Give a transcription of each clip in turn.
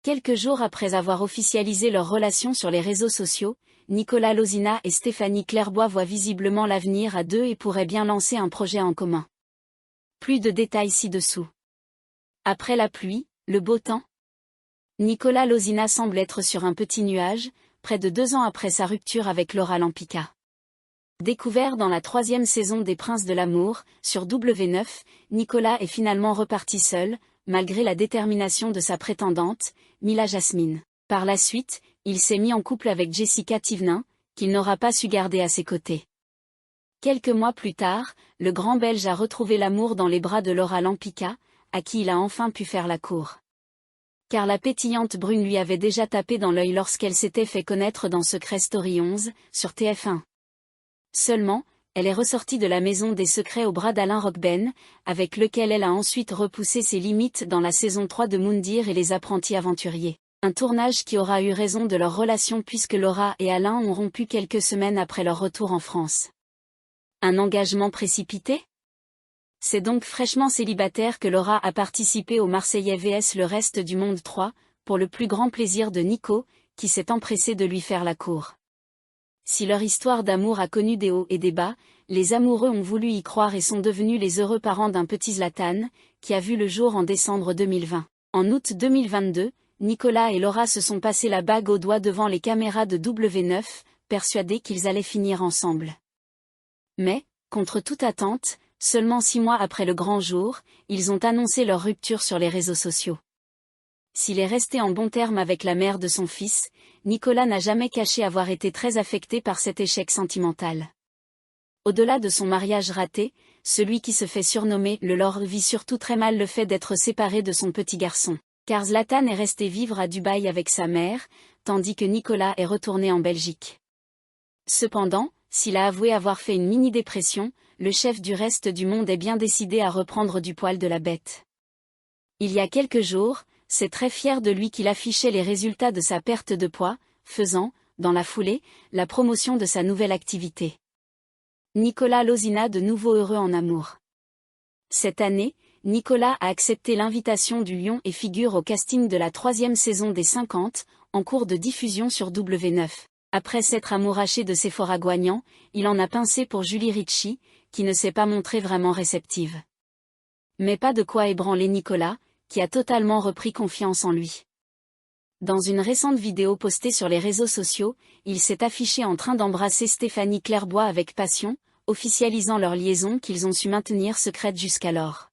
Quelques jours après avoir officialisé leur relation sur les réseaux sociaux, Nicolas Lozina et Stéphanie Clairbois voient visiblement l'avenir à deux et pourraient bien lancer un projet en commun. Plus de détails ci-dessous. Après la pluie, le beau temps. Nicolas Lozina semble être sur un petit nuage, près de 2 ans après sa rupture avec Laura Lampica. Découvert dans la 3e saison des Princes de l'amour, sur W9, Nicolas est finalement reparti seul, malgré la détermination de sa prétendante, Mila Jasmine. Par la suite, il s'est mis en couple avec Jessica Thévenin, qu'il n'aura pas su garder à ses côtés. Quelques mois plus tard, le grand Belge a retrouvé l'amour dans les bras de Laura Lampica, à qui il a enfin pu faire la cour. Car la pétillante brune lui avait déjà tapé dans l'œil lorsqu'elle s'était fait connaître dans Secret Story 11, sur TF1. Seulement, elle est ressortie de la maison des secrets au bras d'Alain Rockben, avec lequel elle a ensuite repoussé ses limites dans la saison 3 de Moundir et les apprentis aventuriers. Un tournage qui aura eu raison de leur relation puisque Laura et Alain ont rompu quelques semaines après leur retour en France. Un engagement précipité ? C'est donc fraîchement célibataire que Laura a participé au Marseillais vs Le Reste du Monde 3, pour le plus grand plaisir de Nico, qui s'est empressé de lui faire la cour. Si leur histoire d'amour a connu des hauts et des bas, les amoureux ont voulu y croire et sont devenus les heureux parents d'un petit Zlatan, qui a vu le jour en décembre 2020. En août 2022, Nicolas et Laura se sont passé la bague au doigt devant les caméras de W9, persuadés qu'ils allaient finir ensemble. Mais, contre toute attente, seulement 6 mois après le grand jour, ils ont annoncé leur rupture sur les réseaux sociaux. S'il est resté en bons termes avec la mère de son fils, Nicolas n'a jamais caché avoir été très affecté par cet échec sentimental. Au-delà de son mariage raté, celui qui se fait surnommer le Lord vit surtout très mal le fait d'être séparé de son petit garçon. Car Zlatan est resté vivre à Dubaï avec sa mère, tandis que Nicolas est retourné en Belgique. Cependant, s'il a avoué avoir fait une mini-dépression, le chef du reste du monde est bien décidé à reprendre du poil de la bête. Il y a quelques jours, c'est très fier de lui qu'il affichait les résultats de sa perte de poids, faisant, dans la foulée, la promotion de sa nouvelle activité. Nicolas Lozina de nouveau heureux en amour. Cette année, Nicolas a accepté l'invitation du Lion et figure au casting de la 3e saison des 50, en cours de diffusion sur W9. Après s'être amouraché de Sephora Guagnan, il en a pincé pour Julie Ritchie, qui ne s'est pas montrée vraiment réceptive. Mais pas de quoi ébranler Nicolas, qui a totalement repris confiance en lui. Dans une récente vidéo postée sur les réseaux sociaux, il s'est affiché en train d'embrasser Stéphanie Clairbois avec passion, officialisant leur liaison qu'ils ont su maintenir secrète jusqu'alors.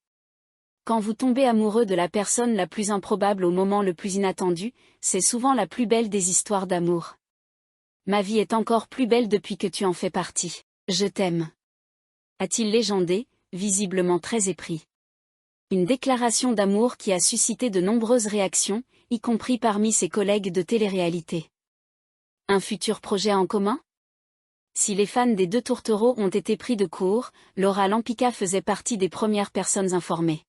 Quand vous tombez amoureux de la personne la plus improbable au moment le plus inattendu, c'est souvent la plus belle des histoires d'amour. Ma vie est encore plus belle depuis que tu en fais partie. Je t'aime. A-t-il légendé, visiblement très épris. Une déclaration d'amour qui a suscité de nombreuses réactions, y compris parmi ses collègues de télé-réalité. Un futur projet en commun ? Si les fans des deux tourtereaux ont été pris de court, Laura Lampica faisait partie des premières personnes informées.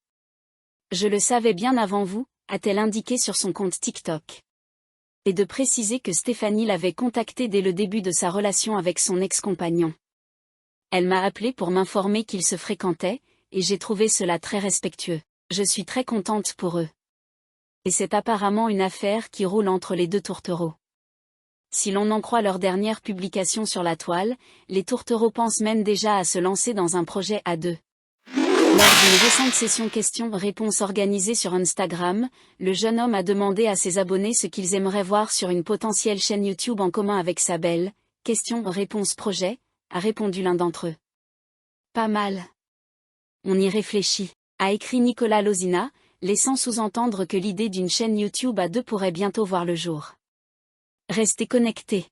Je le savais bien avant vous, a-t-elle indiqué sur son compte TikTok. Et de préciser que Stéphanie l'avait contactée dès le début de sa relation avec son ex-compagnon. Elle m'a appelé pour m'informer qu'ils se fréquentaient, et j'ai trouvé cela très respectueux. Je suis très contente pour eux. Et c'est apparemment une affaire qui roule entre les deux tourtereaux. Si l'on en croit leur dernière publication sur la toile, les tourtereaux pensent même déjà à se lancer dans un projet à deux. Lors d'une récente session questions-réponses organisée sur Instagram, le jeune homme a demandé à ses abonnés ce qu'ils aimeraient voir sur une potentielle chaîne YouTube en commun avec sa belle. Questions-réponses projet, a répondu l'un d'entre eux. Pas mal. On y réfléchit, a écrit Nicolas Lozina, laissant sous-entendre que l'idée d'une chaîne YouTube à deux pourrait bientôt voir le jour. Restez connectés.